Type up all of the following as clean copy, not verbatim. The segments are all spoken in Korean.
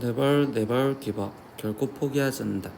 Never, never give up. 결코 포기하지 않는다.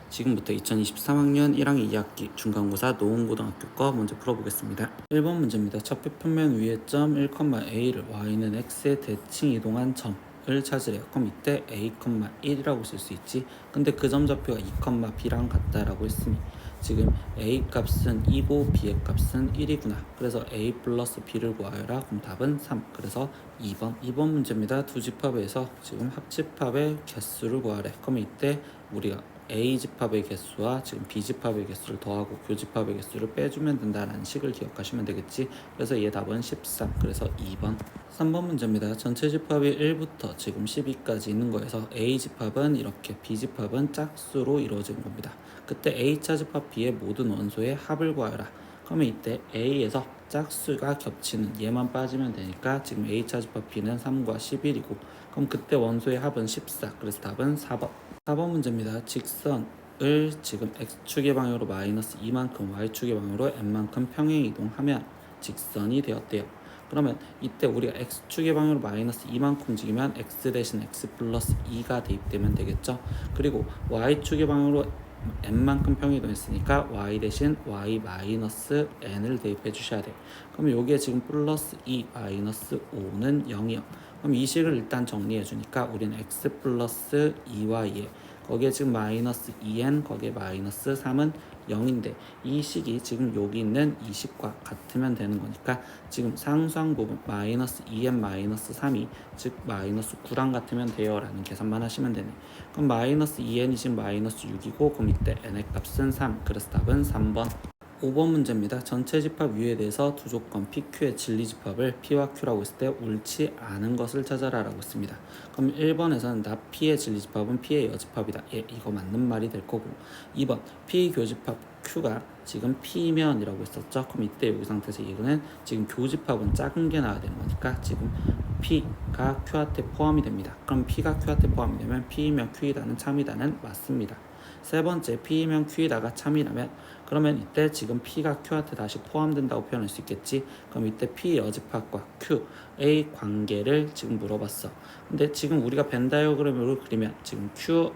지금부터 2023학년 1학기 2학기 중간고사 노원고등학교 거 문제 풀어보겠습니다. 1번 문제입니다. 좌표 평면 위의 점 1,a를 y는 x에 대칭 이동한 점을 찾으래요. 그럼 이때 a, 1이라고 쓸 수 있지. 근데 그 점 좌표가 2,b랑 같다라고 했으니 지금 a 값은 2고 b의 값은 1이구나. 그래서 a 플러스 b를 구하여라. 그럼 답은 3. 그래서 2번 문제입니다. 두 집합에서 지금 합집합의 개수를 구하래. 그럼 이때 우리가 a 집합의 개수와 지금 b 집합의 개수를 더하고 교집합의 개수를 빼주면 된다는 식을 기억하시면 되겠지. 그래서 얘 답은 13. 그래서 2번. 3번 문제입니다. 전체 집합이 1부터 지금 12까지 있는 거에서 a 집합은 이렇게, b 집합은 짝수로 이루어지는 겁니다. 그때 a차 집합 b의 모든 원소의 합을 구하여라. 그러면 이때 a에서 짝수가 겹치는 얘만 빠지면 되니까 지금 a차 집합 b는 3과 11이고, 그럼 그때 원소의 합은 14. 그래서 답은 4번. 4번 문제입니다. 직선을 지금 x축의 방향으로 마이너스 2만큼, y축의 방향으로 n만큼 평행 이동하면 직선이 되었대요. 그러면 이때 우리가 x축의 방향으로 마이너스 2만큼 움직이면 x 대신 x 플러스 2가 대입되면 되겠죠. 그리고 y축의 방향으로 n만큼 평이동했으니까 y 대신 y 마이너스 n을 대입해 주셔야 돼요. 그럼 여기에 지금 플러스 2 마이너스 5는 0이요. 그럼 이 식을 일단 정리해 주니까 우리는 x 플러스 2y에 거기에 지금 마이너스 2n 거기에 마이너스 3은 0인데 이 식이 지금 여기 있는 이 식과 같으면 되는 거니까 지금 상수항 부분 마이너스 2n 마이너스 3이 즉 마이너스 9랑 같으면 돼요 라는 계산만 하시면 되네. 그럼 마이너스 2n이 지금 마이너스 6이고 그럼 이때 n의 값은 3. 그래서 답은 3번. 5번 문제입니다. 전체 집합 U에 대해서 두 조건 PQ의 진리집합을 P와 Q라고 했을 때 옳지 않은 것을 찾아라 라고 했습니다. 그럼 1번에서는 나 P의 진리집합은 P의 여집합이다. 예, 이거 맞는 말이 될 거고, 2번 P 교집합 Q가 지금 P면 이라고 했었죠. 그럼 이때 여기 상태에서 이거는 지금 교집합은 작은 게 나와야 되는 거니까 지금 P가 Q한테 포함이 됩니다. 그럼 P가 Q한테 포함이 되면 P이면 Q이다는 참이다는 맞습니다. 세 번째, P이면 Q이다가 참이라면 그러면 이때 지금 P가 Q한테 다시 포함된다고 표현할 수 있겠지. 그럼 이때 P 여집합과 Q의 관계를 지금 물어봤어. 근데 지금 우리가 벤 다이어그램으로 그리면 지금 Q,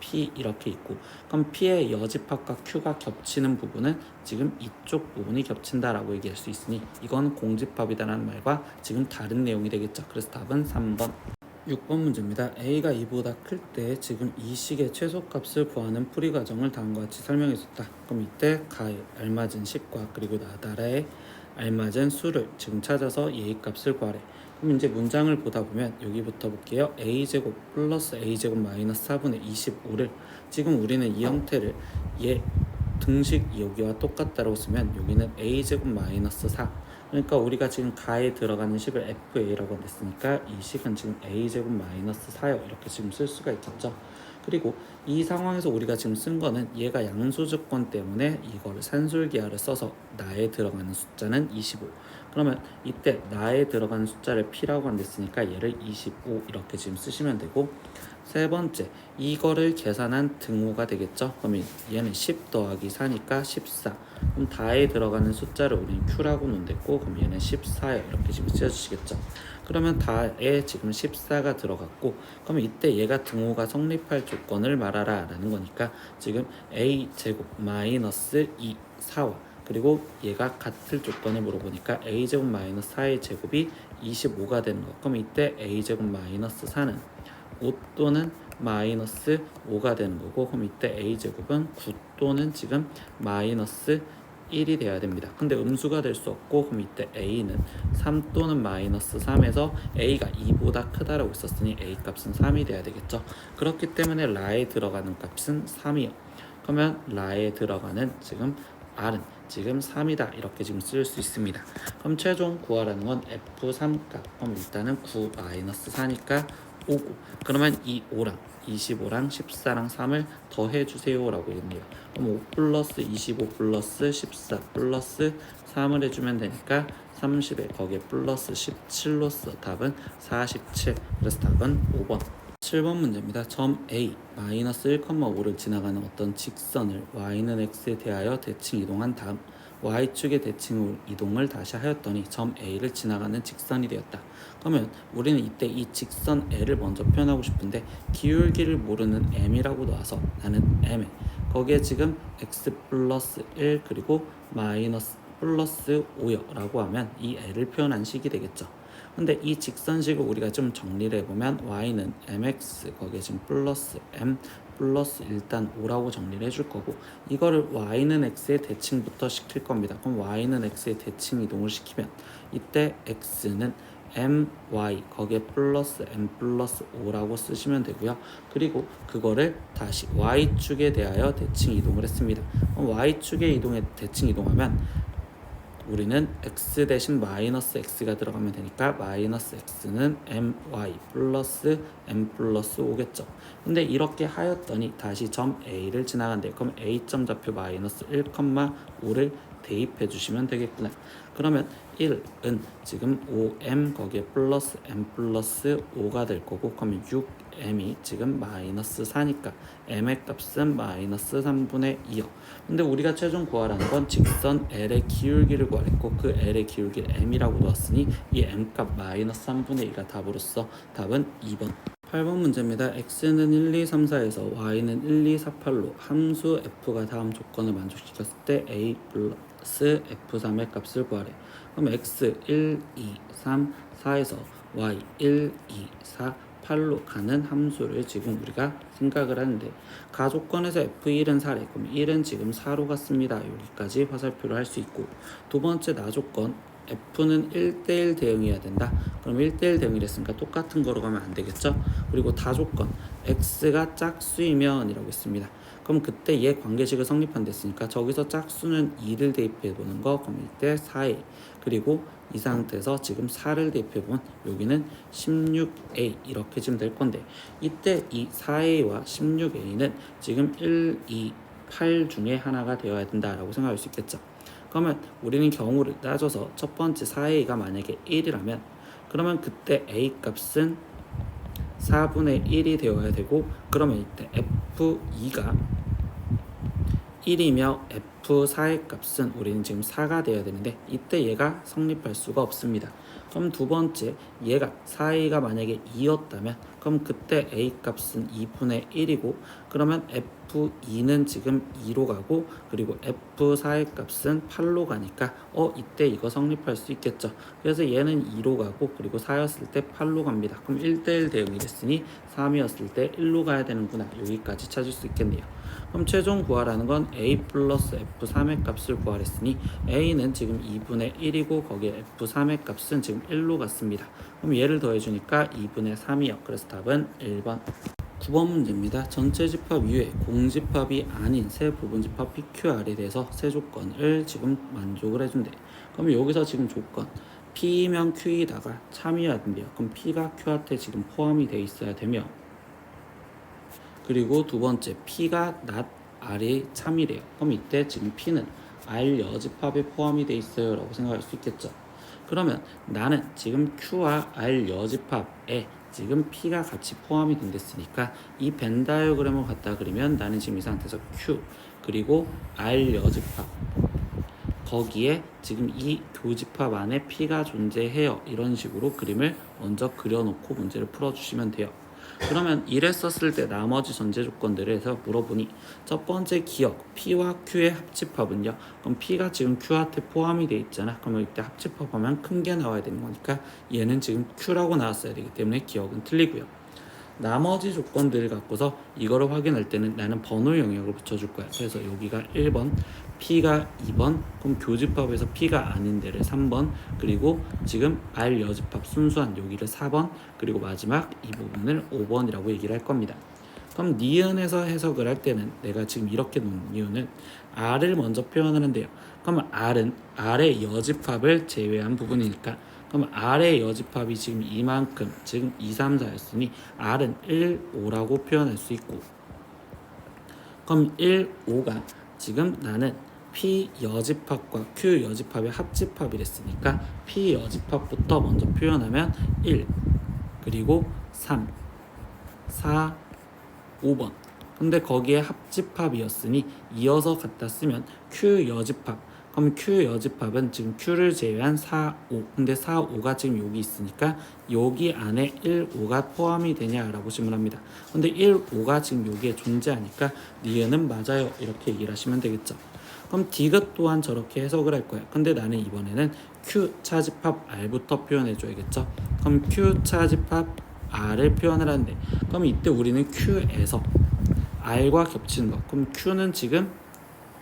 P 이렇게 있고, 그럼 P의 여집합과 Q가 겹치는 부분은 지금 이쪽 부분이 겹친다라고 얘기할 수 있으니 이건 공집합이다라는 말과 지금 다른 내용이 되겠죠. 그래서 답은 3번. 6번 문제입니다. a가 2보다 클 때 지금 이 식의 최소값을 구하는 풀이 과정을 다음과 같이 설명해줬다. 그럼 이때 가에 알맞은 식과 그리고 나달에 알맞은 수를 지금 찾아서 얘의 값을 구하래. 그럼 이제 문장을 보다 보면 여기부터 볼게요. a제곱 플러스 a제곱 마이너스 4분의 25를 지금 우리는 이 형태를 얘 등식 여기와 똑같다고 쓰면 여기는 a제곱 마이너스 4, 그러니까 우리가 지금 가에 들어가는 식을 FA라고 했으니까 이 식은 지금 A제곱 마이너스 4요 이렇게 지금 쓸 수가 있겠죠. 그리고 이 상황에서 우리가 지금 쓴 거는 얘가 양수조건 때문에 이거를 산술기하를 써서 나에 들어가는 숫자는 25. 그러면 이때 나에 들어가는 숫자를 P라고 한댔으니까 얘를 25 이렇게 지금 쓰시면 되고, 세 번째, 이거를 계산한 등호가 되겠죠. 그러면 얘는 10 더하기 4니까 14. 그럼 다에 들어가는 숫자를 우리는 Q라고 놓는댔고, 그럼 얘는 14요 이렇게 지금 쓰여주시겠죠. 그러면 다에 지금 14가 들어갔고, 그러면 이때 얘가 등호가 성립할 조건을 말하라 라는 거니까 지금 A제곱 마이너스 2, 4와 그리고 얘가 같을 조건을 물어보니까 A제곱 마이너스 4의 제곱이 25가 되는 거. 그럼 이때 A제곱 마이너스 4는 5 또는 마이너스 5가 되는 거고, 그럼 이때 A제곱은 9 또는 지금 마이너스 1이 돼야 됩니다. 근데 음수가 될 수 없고, 그럼 이때 A는 3 또는 마이너스 3에서 A가 2보다 크다라고 했었으니 A 값은 3이 돼야 되겠죠. 그렇기 때문에 라에 들어가는 값은 3이요. 그러면 라에 들어가는 지금 R은 지금 3이다 이렇게 지금 쓸 수 있습니다. 그럼 최종 구하라는 건 F3 값. 그럼 일단은 9 마이너스 4니까 5고, 그러면 이 5랑 25랑 14랑 3을 더해주세요 라고 얘기해요. 그럼 5 플러스 25 플러스 14 플러스 3을 해주면 되니까 30에 거기에 플러스 17로 써. 답은 47. 그래서 답은 5번. 7번 문제입니다. 점 A 마이너스 1,5를 지나가는 어떤 직선을 y는 x에 대하여 대칭 이동한 다음 y축의 대칭 이동을 다시 하였더니 점 A를 지나가는 직선이 되었다. 그러면 우리는 이때 이 직선 L을 먼저 표현하고 싶은데 기울기를 모르는 m이라고 놔서 나는 m에 거기에 지금 x 플러스 1 그리고 마이너스 플러스 5요 라고 하면 이 L을 표현한 식이 되겠죠. 근데 이 직선식을 우리가 좀 정리를 해보면 y는 mx 거기에 지금 플러스 m 플러스 일단 5라고 정리를 해줄 거고 이거를 y는 x의 대칭부터 시킬 겁니다. 그럼 y는 x의 대칭 이동을 시키면 이때 x는 my 거기에 플러스 m 플러스 5라고 쓰시면 되고요. 그리고 그거를 다시 y축에 대하여 대칭 이동을 했습니다. 그럼 y축의 이동에 대칭 이동하면 우리는 x 대신 마이너스 x가 들어가면 되니까 마이너스 x는 my 플러스 m 플러스 5겠죠. 근데 이렇게 하였더니 다시 점 A를 지나간대요. 그럼 A점 좌표 마이너스 1,5를 대입해 주시면 되겠구나. 그러면 1은 지금 5m 거기에 플러스 m 플러스 5가 될 거고 그러면 6m이 지금 마이너스 4니까 m의 값은 마이너스 3분의 2요. 근데 우리가 최종 구하라는 건 직선 L의 기울기를 구하랬고 그 L의 기울기를 m이라고 놓았으니 이 m값 마이너스 3분의 2가 답으로서 답은 2번. 8번 문제입니다. x는 1, 2, 3, 4에서 y는 1, 2, 4, 8로 함수 f가 다음 조건을 만족시켰을 때 a 플러스 f3의 값을 구하래. 그럼 x 1, 2, 3, 4에서 y 1, 2, 4, 8로 가는 함수를 지금 우리가 생각을 하는데 가조건에서 f1은 4래. 그럼 1은 지금 4로 갔습니다. 여기까지 화살표를 할 수 있고 두 번째 나조건 f는 1대1 대응해야 된다. 그럼 1대1 대응이랬으니까 똑같은 거로 가면 안 되겠죠? 그리고 다조건 x가 짝수이면 이라고 했습니다. 그럼 그때 얘 관계식을 성립한댔으니까 저기서 짝수는 2를 대입해 보는 거. 그럼 이때 4a 그리고 이 상태에서 지금 4를 대입해 보면 여기는 16a 이렇게 지금 될 건데 이때 이 4a와 16a는 지금 1, 2, 8 중에 하나가 되어야 된다라고 생각할 수 있겠죠. 그러면 우리는 경우를 따져서 첫 번째 4a가 만약에 1이라면 그러면 그때 a 값은 4분의 1이 되어야 되고 그러면 이때 f2가 1이며 f4의 값은 우리는 지금 4가 되어야 되는데 이때 얘가 성립할 수가 없습니다. 그럼 두 번째 얘가 4a가 만약에 2였다면 그럼 그때 a 값은 2분의 1이고 그러면 f2는 지금 2로 가고 그리고 f4의 값은 8로 가니까 이때 이거 성립할 수 있겠죠. 그래서 얘는 2로 가고 그리고 4였을 때 8로 갑니다. 그럼 1대1 대응이 됐으니 3이었을 때 1로 가야 되는구나. 여기까지 찾을 수 있겠네요. 그럼 최종 구하라는 건 a 플러스 f3의 값을 구하랬으니 a는 지금 2분의 1이고 거기에 f3의 값은 지금 1로 갔습니다. 그럼 얘를 더해주니까 2분의 3이요. 그래서 답은 1번. 9번 문제입니다. 전체 집합 이외에 공집합이 아닌 세 부분집합 PQR에 대해서 세 조건을 지금 만족을 해준대. 그럼 여기서 지금 조건 P면 Q이다가 참이어야 된대요. 그럼 P가 Q한테 지금 포함이 돼 있어야 되며 그리고 두 번째 P가 not R이 참이래요. 그럼 이때 지금 P는 R 여집합에 포함이 돼 있어요 라고 생각할 수 있겠죠. 그러면 나는 지금 Q와 R 여집합에 지금 P가 같이 포함이 된댔으니까 이 벤 다이어그램을 갖다 그리면 나는 지금 이 상태에서 Q 그리고 R 여집합 거기에 지금 이 교집합 안에 P가 존재해요. 이런 식으로 그림을 먼저 그려놓고 문제를 풀어주시면 돼요. 그러면 이랬었을 때 나머지 전제 조건들을 해서 물어보니 첫 번째 기억 P와 Q의 합집합은요. 그럼 P가 지금 Q한테 포함이 돼 있잖아. 그러면 이때 합집합하면 큰 게 나와야 되는 거니까 얘는 지금 Q라고 나왔어야 되기 때문에 기억은 틀리고요. 나머지 조건들을 갖고서 이거를 확인할 때는 나는 번호 영역을 붙여줄 거야. 그래서 여기가 1번, P가 2번, 그럼 교집합에서 P가 아닌 데를 3번, 그리고 지금 R 여집합 순수한 여기를 4번, 그리고 마지막 이 부분을 5번이라고 얘기를 할 겁니다. 그럼 니은에서 해석을 할 때는 내가 지금 이렇게 놓은 이유는 R을 먼저 표현하는데요. 그러면 R은 R의 여집합을 제외한 부분이니까 그럼 R의 여집합이 지금 이만큼 지금 2, 3, 4였으니 R은 1, 5라고 표현할 수 있고 그럼 1, 5가 지금 나는 P 여집합과 Q 여집합의 합집합이랬으니까 P 여집합부터 먼저 표현하면 1 그리고 3, 4, 5번 근데 거기에 합집합이었으니 이어서 갖다 쓰면 Q 여집합 그럼 Q 여집합은 지금 Q를 제외한 4, 5. 근데 4, 5가 지금 여기 있으니까 여기 안에 1, 5가 포함이 되냐라고 질문합니다. 근데 1, 5가 지금 여기에 존재하니까 니은은 맞아요. 이렇게 얘기를 하시면 되겠죠. 그럼 디귿 또한 저렇게 해석을 할 거야. 근데 나는 이번에는 Q 차집합 R부터 표현해 줘야겠죠. 그럼 Q 차집합 R을 표현을 하는데, 그럼 이때 우리는 Q에서 R과 겹치는 거. 그럼 Q는 지금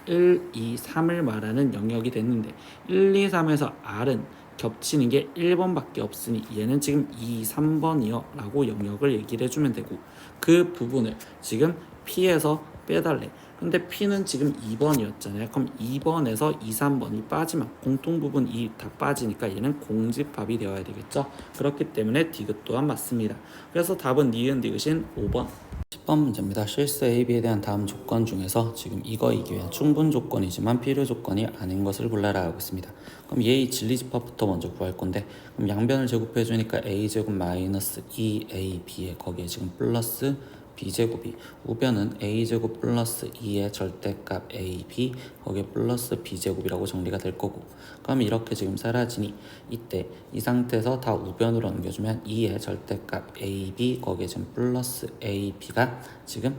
1, 2, 3을 말하는 영역이 됐는데 1, 2, 3에서 R은 겹치는 게 1번밖에 없으니 얘는 지금 2, 3번이요 라고 영역을 얘기를 해주면 되고, 그 부분을 지금 P에서 빼달래. 근데 P는 지금 2번이었잖아요. 그럼 2번에서 2, 3번이 빠지면 공통 부분 2 다 빠지니까 얘는 공집합이 되어야 되겠죠. 그렇기 때문에 디귿 또한 맞습니다. 그래서 답은 니은 디귿인 5번. 10번 문제입니다. 실수 AB에 대한 다음 조건 중에서 지금 이거이기 위한 충분 조건이지만 필요 조건이 아닌 것을 골라라 하고 있습니다. 그럼 얘의 진리집합부터 먼저 구할 건데, 그럼 양변을 제곱해 주니까 a제곱 마이너스 2ab에 거기에 지금 플러스 b제곱이, 우변은 a제곱 플러스 2의 절대값 ab 거기에 플러스 b제곱이라고 정리가 될 거고, 그럼 이렇게 지금 사라지니 이때 이 상태에서 다 우변으로 넘겨주면 2의 절대값 ab 거기에 지금 플러스 ab가 지금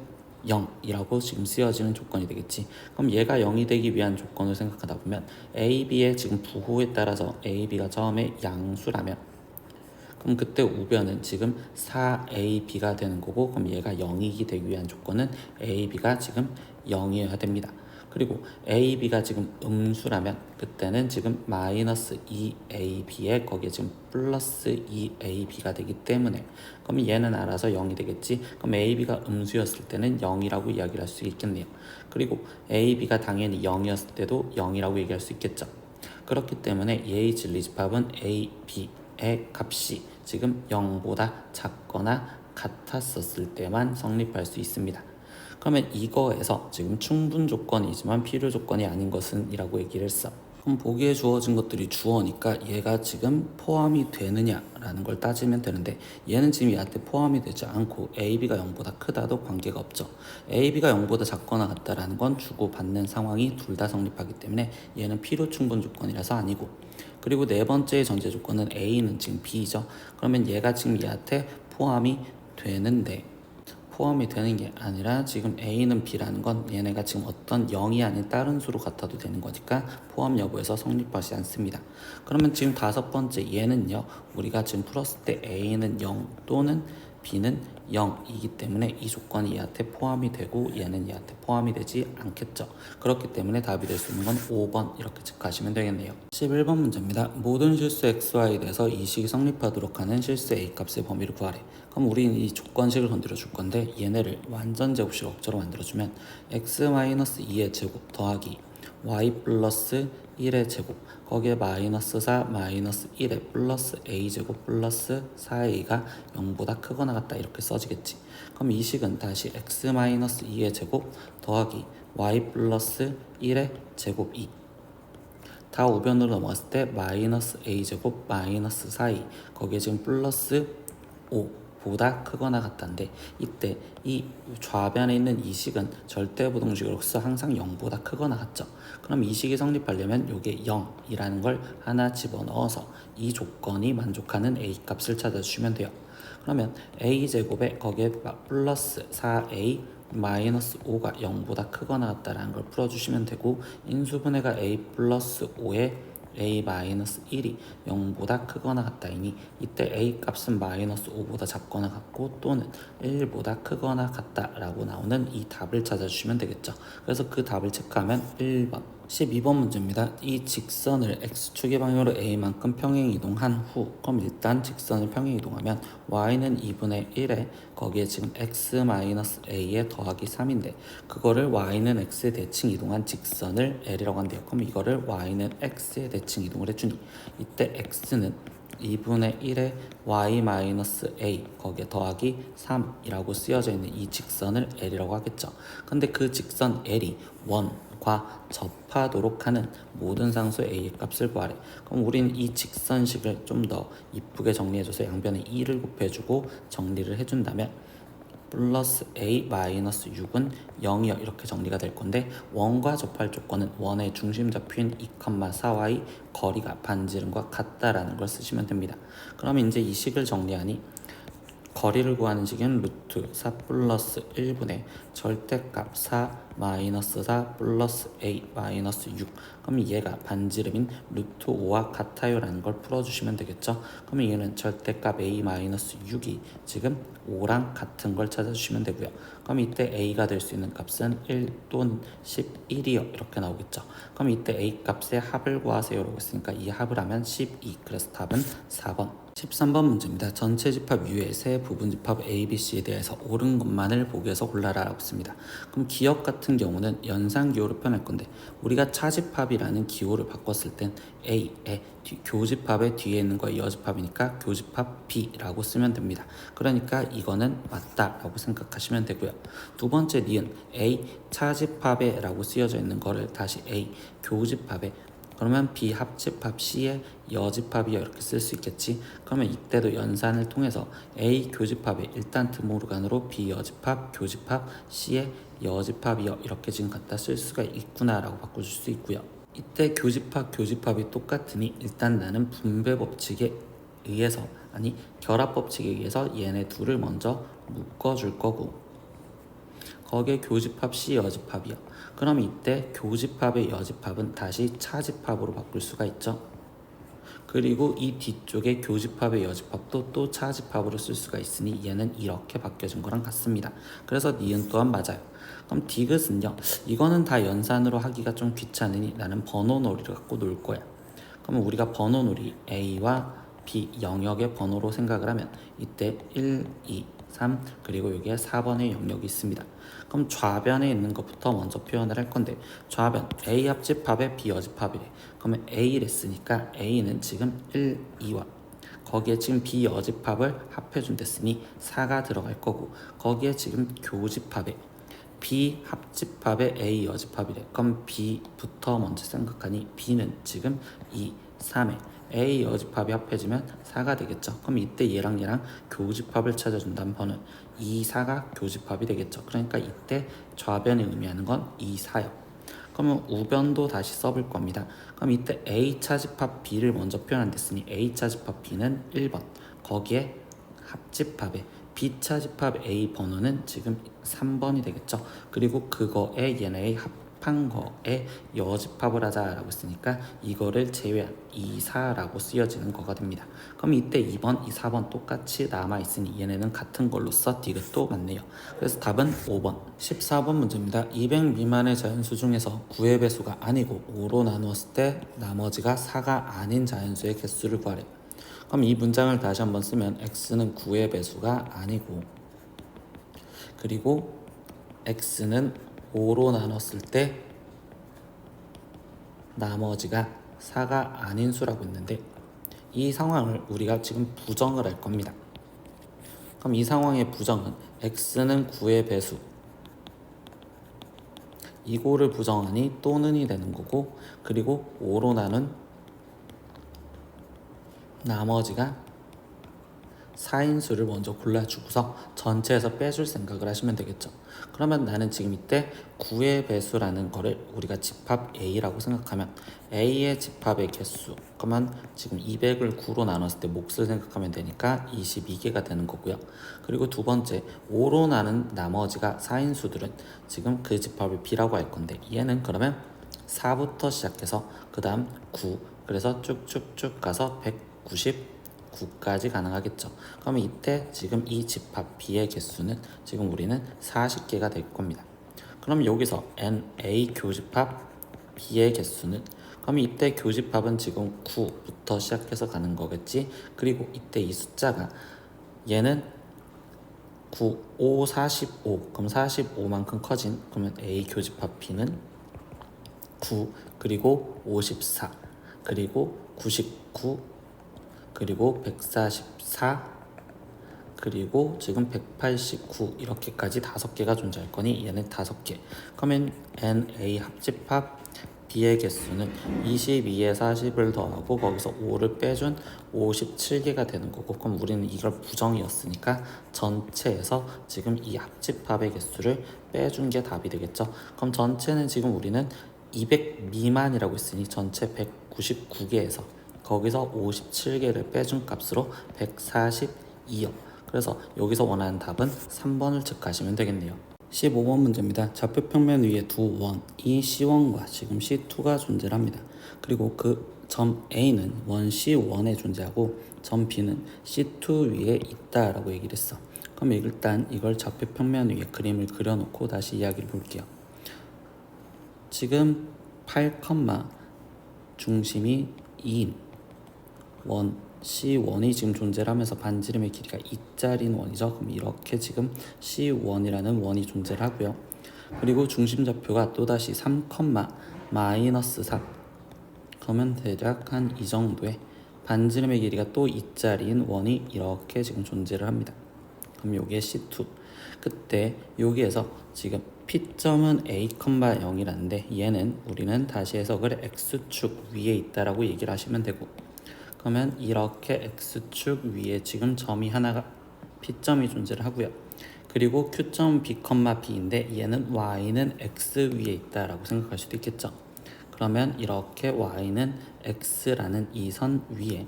0이라고 지금 쓰여지는 조건이 되겠지. 그럼 얘가 0이 되기 위한 조건을 생각하다 보면 ab의 지금 부호에 따라서 ab가 처음에 양수라면, 그럼 그때 우변은 지금 4ab가 되는 거고, 그럼 얘가 0이기 되기 위한 조건은 ab가 지금 0이어야 됩니다. 그리고 ab가 지금 음수라면 그때는 지금 마이너스 2ab에 거기에 지금 플러스 2ab가 되기 때문에, 그럼 얘는 알아서 0이 되겠지. 그럼 ab가 음수였을 때는 0이라고 이야기를 할 수 있겠네요. 그리고 ab가 당연히 0이었을 때도 0이라고 얘기할 수 있겠죠. 그렇기 때문에 얘의 진리집합은 a, b의 값이 지금 0보다 작거나 같았었을 때만 성립할 수 있습니다. 그러면 이거에서 지금 충분 조건이지만 필요 조건이 아닌 것은 이라고 얘기를 했어. 그럼 보기에 주어진 것들이 주어니까 얘가 지금 포함이 되느냐라는 걸 따지면 되는데, 얘는 지금 얘한테 포함이 되지 않고 AB가 0보다 크다도 관계가 없죠. AB가 0보다 작거나 같다라는 건 주고받는 상황이 둘 다 성립하기 때문에 얘는 필요 충분 조건이라서 아니고, 그리고 네 번째의 전제 조건은 A는 지금 B죠. 그러면 얘가 지금 얘한테 포함이 되는데, 포함이 되는 게 아니라 지금 A는 B라는 건 얘네가 지금 어떤 0이 아닌 다른 수로 같아도 되는 거니까 포함 여부에서 성립하지 않습니다. 그러면 지금 다섯 번째 얘는요, 우리가 지금 풀었을 때 A는 0 또는 B는 0이기 때문에 이 조건이 얘한테 포함이 되고 얘는 얘한테 포함이 되지 않겠죠. 그렇기 때문에 답이 될 수 있는 건 5번 이렇게 체크하시면 되겠네요. 11번 문제입니다. 모든 실수 xy에 대해서 이 식이 성립하도록 하는 실수 a 값의 범위를 구하래. 그럼 우리는 이 조건식을 건드려 줄 건데, 얘네를 완전 제곱식 억제로 만들어주면 x-2의 제곱 더하기 y 플러스 1의 제곱 거기에 마이너스 4 마이너스 1의 플러스 a제곱 플러스 4a가 0보다 크거나 같다 이렇게 써지겠지. 그럼 이 식은 다시 x-2의 제곱 더하기 y 플러스 1의 제곱 2, 다 우변으로 넘어갔을 때 마이너스 a제곱 마이너스 4a 거기에 지금 플러스 5 보다 크거나 같다인데, 이때 이 좌변에 있는 이 식은 절대부동식으로서 항상 0보다 크거나 같죠. 그럼 이 식이 성립하려면 이게 0이라는 걸 하나 집어넣어서 이 조건이 만족하는 a 값을 찾아주시면 돼요. 그러면 a제곱에 거기에 플러스 4a 마이너스 5가 0보다 크거나 같다라는 걸 풀어주시면 되고, 인수분해가 a 플러스 5에 a 마이너스 1이 0보다 크거나 같다이니 이때 a 값은 마이너스 5보다 작거나 같고 또는 1보다 크거나 같다라고 나오는 이 답을 찾아주시면 되겠죠. 그래서 그 답을 체크하면 1번. 12번 문제입니다. 이 직선을 x축의 방향으로 a만큼 평행 이동한 후, 그럼 일단 직선을 평행 이동하면 y는 2분의 1에 거기에 지금 x-a에 더하기 3인데, 그거를 y는 x에 대칭 이동한 직선을 l이라고 한대요. 그럼 이거를 y는 x에 대칭 이동을 해주니 이때 x는 2분의 1에 y-a 거기에 더하기 3이라고 쓰여져 있는 이 직선을 l이라고 하겠죠. 근데 그 직선 l이 원과 접하도록 하는 모든 상수 a의 값을 구하래. 그럼 우리는 이 직선식을 좀 더 이쁘게 정리해줘서 양변에 2를 곱해주고 정리를 해준다면 플러스 a 마이너스 6은 0이요 이렇게 정리가 될 건데 원과 접할 조건은 원의 중심 좌표인 2,4와의 거리가 반지름과 같다라는 걸 쓰시면 됩니다. 그러면 이제 이 식을 정리하니 거리를 구하는 식은 루트 4 플러스 1분의 절대값 4 마이너스 4 플러스 a 마이너스 6. 그럼 얘가 반지름인 루트 5와 같아요 라는 걸 풀어주시면 되겠죠. 그러면 얘는 절대값 a 마이너스 6이 지금 5랑 같은 걸 찾아주시면 되고요. 그럼 이때 a가 될 수 있는 값은 1 또는 11이요 이렇게 나오겠죠. 그럼 이때 a 값의 합을 구하세요 라고 했으니까 이 합을 하면 12. 그래서 답은 4번. 13번 문제입니다. 전체 집합 U의 세 부분 집합 A, B, C에 대해서 옳은 것만을 보기에서 골라라 라고 했습니다. 그럼 기억 같은 경우는 연산 기호로 표현할 건데 우리가 차집합이라는 기호를 바꿨을 땐 A의 교집합의 뒤에 있는 거의 여집합이니까 교집합 B라고 쓰면 됩니다. 그러니까 이거는 맞다 라고 생각하시면 되고요. 두 번째 니은 A 차집합에 라고 쓰여져 있는 거를 다시 A 교집합에 그러면 B 합집합 C의 여집합이요 이렇게 쓸 수 있겠지. 그러면 이때도 연산을 통해서 A 교집합에 일단 드모르간으로 B 여집합 교집합 C의 여집합이요 이렇게 지금 갖다 쓸 수가 있구나 라고 바꿔줄 수 있고요. 이때 교집합 교집합이 똑같으니 일단 나는 분배 법칙에 의해서 아니 결합 법칙에 의해서 얘네 둘을 먼저 묶어줄 거고 거기에 교집합 C 여집합이요. 그럼 이때 교집합의 여집합은 다시 차집합으로 바꿀 수가 있죠. 그리고 이 뒤쪽에 교집합의 여집합도 또 차집합으로 쓸 수가 있으니 얘는 이렇게 바뀌어진 거랑 같습니다. 그래서 니은 또한 맞아요. 그럼 디귿은요. 이거는 다 연산으로 하기가 좀 귀찮으니 나는 번호놀이를 갖고 놀 거야. 그러면 우리가 번호놀이 A와 B 영역의 번호로 생각을 하면 이때 1, 2, 3 그리고 여기에 4번의 영역이 있습니다. 그럼 좌변에 있는 것부터 먼저 표현을 할 건데 좌변 A 합집합에 B 여집합이래. 그러면 A를 했으니까 A는 지금 1, 2와 거기에 지금 B 여집합을 합해준댔으니 4가 들어갈 거고 거기에 지금 교집합에 B 합집합에 A 여집합이래. 그럼 B부터 먼저 생각하니 B는 지금 2, 3에 A 여집합이 합해지면 4가 되겠죠. 그럼 이때 얘랑 교집합을 찾아준다는 번은 2, 4가 교집합이 되겠죠. 그러니까 이때 좌변이 의미하는 건 2, 4요. 그러면 우변도 다시 써볼 겁니다. 그럼 이때 A 차집합 B를 먼저 표현한댔으니 A 차집합 B는 1번 거기에 합집합에 B 차집합 A 번호는 지금 3번이 되겠죠. 그리고 그거에 얘네의 합한 거에 여집합을 하자라고 했으니까 이거를 제외한 2, 4라고 쓰여지는 거가 됩니다. 그럼 이때 2번, 2, 4번 똑같이 남아있으니 얘네는 같은 걸로써 디귿도 맞네요. 그래서 답은 5번. 14번 문제입니다. 200 미만의 자연수 중에서 9의 배수가 아니고 5로 나누었을 때 나머지가 4가 아닌 자연수의 개수를 구하래. 그럼 이 문장을 다시 한번 쓰면 x는 9의 배수가 아니고 그리고 x는 5로 나눴을 때 나머지가 4가 아닌 수라고 했는데 이 상황을 우리가 지금 부정을 할 겁니다. 그럼 이 상황의 부정은 x는 9의 배수 이거를 부정하니 또는이 되는 거고 그리고 5로 나눈 나머지가 4인수를 먼저 골라주고서 전체에서 빼줄 생각을 하시면 되겠죠. 그러면 나는 지금 이때 9의 배수라는 거를 우리가 집합 A라고 생각하면 A의 집합의 개수 그러면 지금 200을 9로 나눴을 때 몫을 생각하면 되니까 22개가 되는 거고요. 그리고 두 번째 5로 나눈 나머지가 4인수들은 지금 그 집합을 B라고 할 건데 얘는 그러면 4부터 시작해서 그 다음 9 그래서 쭉쭉쭉 가서 199까지 가능하겠죠. 그러면 이때 지금 이 집합 B의 개수는 지금 우리는 40개가 될 겁니다. 그럼 여기서 NA 교집합 B의 개수는 그럼 이때 교집합은 지금 9부터 시작해서 가는 거겠지. 그리고 이때 이 숫자가 얘는 9, 5, 45 그럼 45만큼 커진 그러면 A 교집합 B는 9 그리고 54 그리고 99 그리고 144 그리고 지금 189 이렇게까지 5개가 존재할 거니 얘는 5개. 그러면 NA 합집합 b의 개수는 22에 40을 더하고 거기서 5를 빼준 57개가 되는 거고, 그럼 우리는 이걸 부정이었으니까 전체에서 지금 이 합집합의 개수를 빼준 게 답이 되겠죠. 그럼 전체는 지금 우리는 200 미만이라고 했으니 전체 199개에서 거기서 57개를 빼준 값으로 142요. 그래서 여기서 원하는 답은 3번을 체크하시면 되겠네요. 15번 문제입니다. 좌표 평면 위에 두 원이 C1과 지금 C2가 존재를 합니다. 그리고 그 점 A는 원 C1에 존재하고 점 B는 C2 위에 있다라고 얘기를 했어. 그럼 일단 이걸 좌표 평면 위에 그림을 그려놓고 다시 이야기를 볼게요. 지금 8, 중심이 2인 원 C1이 지금 존재를 하면서 반지름의 길이가 2짜리인 원이죠. 그럼 이렇게 지금 C1이라는 원이 존재를 하고요. 그리고 중심 좌표가 또다시 3, 마이너스 4. 그러면 대략 한 이 정도의 반지름의 길이가 또 2짜리인 원이 이렇게 지금 존재를 합니다. 그럼 요게 C2. 그때 여기에서 지금 P점은 A, 0이라는데 얘는 우리는 다시 해석을 X축 위에 있다라고 얘기를 하시면 되고, 그러면 이렇게 X축 위에 지금 점이 하나가 P점이 존재를 하고요. 그리고 Q점 B, B인데 얘는 Y는 X 위에 있다라고 생각할 수도 있겠죠. 그러면 이렇게 Y는 X라는 이 선 위에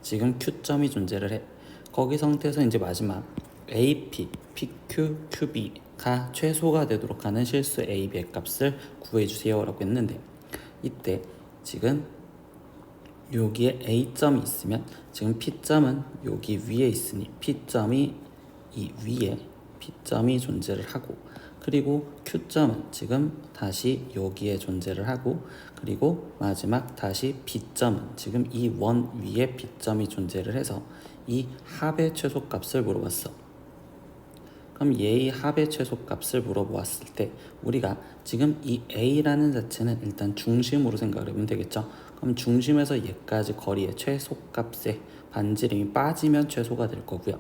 지금 Q점이 존재를 해. 거기 상태에서 이제 마지막 AP, PQ, QB가 최소가 되도록 하는 실수 AB의 값을 구해주세요 라고 했는데, 이때 지금 여기에 A점이 있으면 지금 P점은 여기 위에 있으니 P점이 이 위에 P점이 존재를 하고, 그리고 Q점은 지금 다시 여기에 존재를 하고, 그리고 마지막 다시 B점은 지금 이 원 위에 B점이 존재를 해서 이 합의 최소값을 물어봤어. 그럼 얘의 합의 최소값을 물어보았을 때 우리가 지금 이 A라는 자체는 일단 중심으로 생각을 하면 되겠죠. 그럼 중심에서 얘까지 거리의 최소값에 반지름이 빠지면 최소가 될 거고요.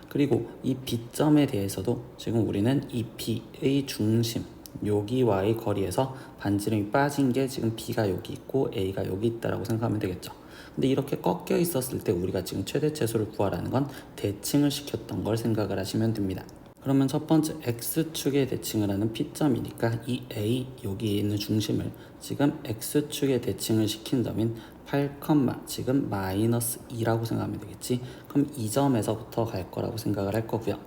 그리고 이 B점에 대해서도 지금 우리는 이 B의 중심 여기와의 거리에서 반지름이 빠진 게 지금 B가 여기 있고 A가 여기 있다라고 생각하면 되겠죠. 근데 이렇게 꺾여 있었을 때 우리가 지금 최대 최소를 구하라는 건 대칭을 시켰던 걸 생각을 하시면 됩니다. 그러면 첫 번째 X축에 대칭을 하는 P점이니까 이 A 여기에 있는 중심을 지금 X축에 대칭을 시킨 점인 8, 지금 마이너스 2라고 생각하면 되겠지. 그럼 이 점에서부터 갈 거라고 생각을 할 거고요.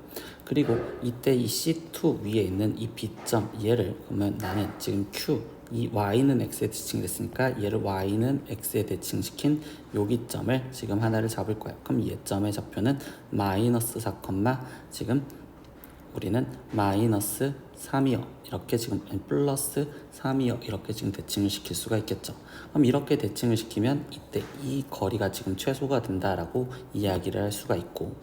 그리고 이때 이 C2 위에 있는 이 B점 얘를 그러면 나는 지금 Q 이 Y는 X에 대칭이 됐으니까 얘를 Y는 X에 대칭시킨 여기 점을 지금 하나를 잡을 거야. 그럼 얘 점의 좌표는 마이너스 4, 지금 우리는 마이너스 3이요 이렇게 지금 플러스 3이요 이렇게 지금 대칭을 시킬 수가 있겠죠. 그럼 이렇게 대칭을 시키면 이때 이 거리가 지금 최소가 된다라고 이야기를 할 수가 있고,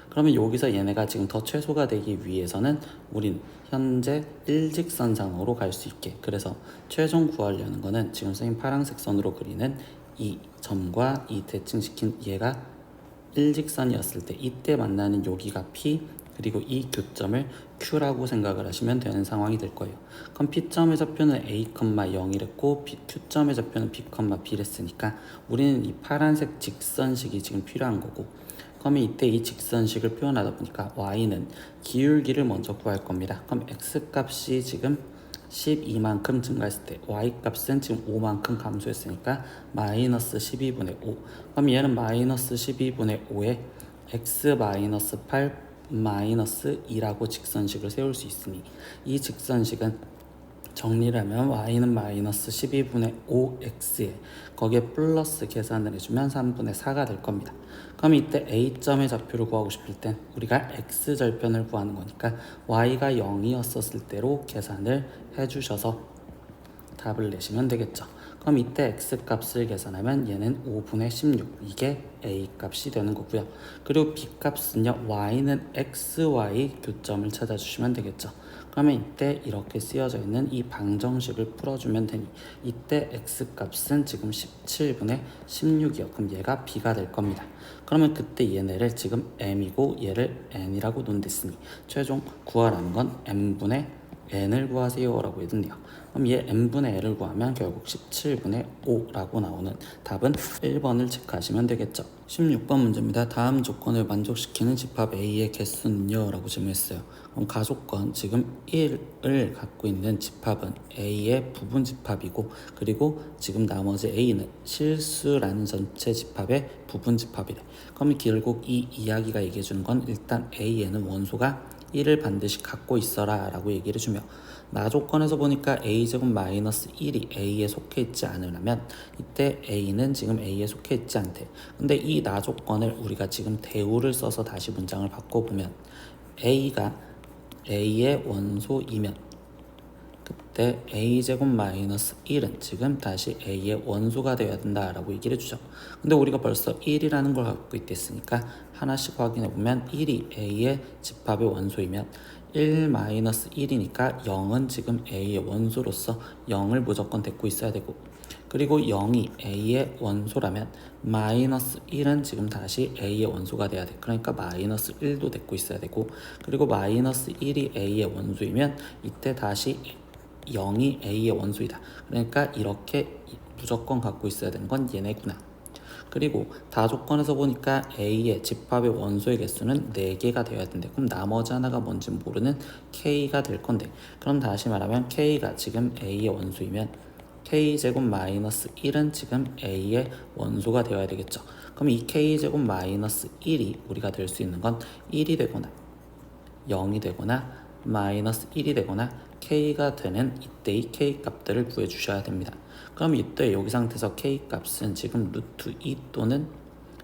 그러면 여기서 얘네가 지금 더 최소가 되기 위해서는 우린 현재 일직선상으로 갈 수 있게, 그래서 최종 구하려는 거는 지금 선생님 파란색 선으로 그리는 이 점과 이 대칭시킨 얘가 일직선이었을 때 이때 만나는 여기가 P, 그리고 이 교점을 Q라고 생각을 하시면 되는 상황이 될 거예요. 그럼 P점의 좌표는 A, 0이랬고 Q점의 좌표는 B, B랬으니까 우리는 이 파란색 직선식이 지금 필요한 거고, 그러면 이때 이 직선식을 표현하다 보니까 Y는 기울기를 먼저 구할 겁니다. 그럼 X값이 지금 12만큼 증가했을 때 Y값은 지금 5만큼 감소했으니까 마이너스 12분의 5. 그럼 얘는 마이너스 12분의 5에 X 마이너스 8 마이너스 2라고 직선식을 세울 수 있으니 이 직선식은 정리를 하면 Y는 마이너스 12분의 5X에 거기에 플러스 계산을 해주면 3분의 4가 될 겁니다. 그럼 이때 A점의 좌표를 구하고 싶을 땐 우리가 X절편을 구하는 거니까 Y가 0이었을 때로 계산을 해주셔서 답을 내시면 되겠죠. 그럼 이때 X값을 계산하면 얘는 5분의 16 이게 A값이 되는 거고요. 그리고 B값은요 Y는 XY 교점을 찾아주시면 되겠죠. 그러면 이때 이렇게 쓰여져 있는 이 방정식을 풀어주면 되니 이때 X값은 지금 17분의 16이요. 그럼 얘가 B가 될 겁니다. 그러면 그때 얘네를 지금 M이고 얘를 N이라고 논댔으니 최종 구하라는 건 M분의 n을 구하세요 라고 했는데요. 그럼 얘 n분의 l을 구하면 결국 17분의 5라고 나오는 답은 1번을 체크하시면 되겠죠. 16번 문제입니다. 다음 조건을 만족시키는 집합 A의 개수는요? 라고 질문했어요. 그럼 가조건 지금 1을 갖고 있는 집합은 A의 부분 집합이고, 그리고 지금 나머지 A는 실수라는 전체 집합의 부분 집합이래. 그럼 결국 이 이야기가 얘기해주는 건 일단 A에는 원소가 1을 반드시 갖고 있어라 라고 얘기를 해주며, 나 조건에서 보니까 a제곱 마이너스 1이 a에 속해 있지 않으려면 이때 a는 지금 a에 속해 있지 않대. 근데 이 나 조건을 우리가 지금 대우를 써서 다시 문장을 바꿔보면 a가 a의 원소이면 그때 a제곱 마이너스 1은 지금 다시 a의 원소가 되어야 된다라고 얘기를 해주죠. 근데 우리가 벌써 1이라는 걸 갖고 있댔으니까 하나씩 확인해보면 1이 a의 집합의 원소이면 1-1이니까 0은 지금 a의 원소로서 0을 무조건 데리고 있어야 되고, 그리고 0이 a의 원소라면 마이너스 1은 지금 다시 a의 원소가 돼야 돼. 그러니까 마이너스 1도 데리고 있어야 되고, 그리고 마이너스 1이 a의 원소이면 이때 다시 0이 a의 원소이다. 그러니까 이렇게 무조건 갖고 있어야 되는 건 얘네구나. 그리고 다조건에서 보니까 A의 집합의 원소의 개수는 4개가 되어야 된대. 그럼 나머지 하나가 뭔지 모르는 K가 될 건데, 그럼 다시 말하면 K가 지금 A의 원소이면 K제곱 마이너스 1은 지금 A의 원소가 되어야 되겠죠. 그럼 이 K제곱 마이너스 1이 우리가 될 수 있는 건 1이 되거나 0이 되거나 마이너스 1이 되거나 K가 되는 이때의 K 값들을 구해주셔야 됩니다. 그럼 이때 여기 상태에서 K 값은 지금 루트 2 또는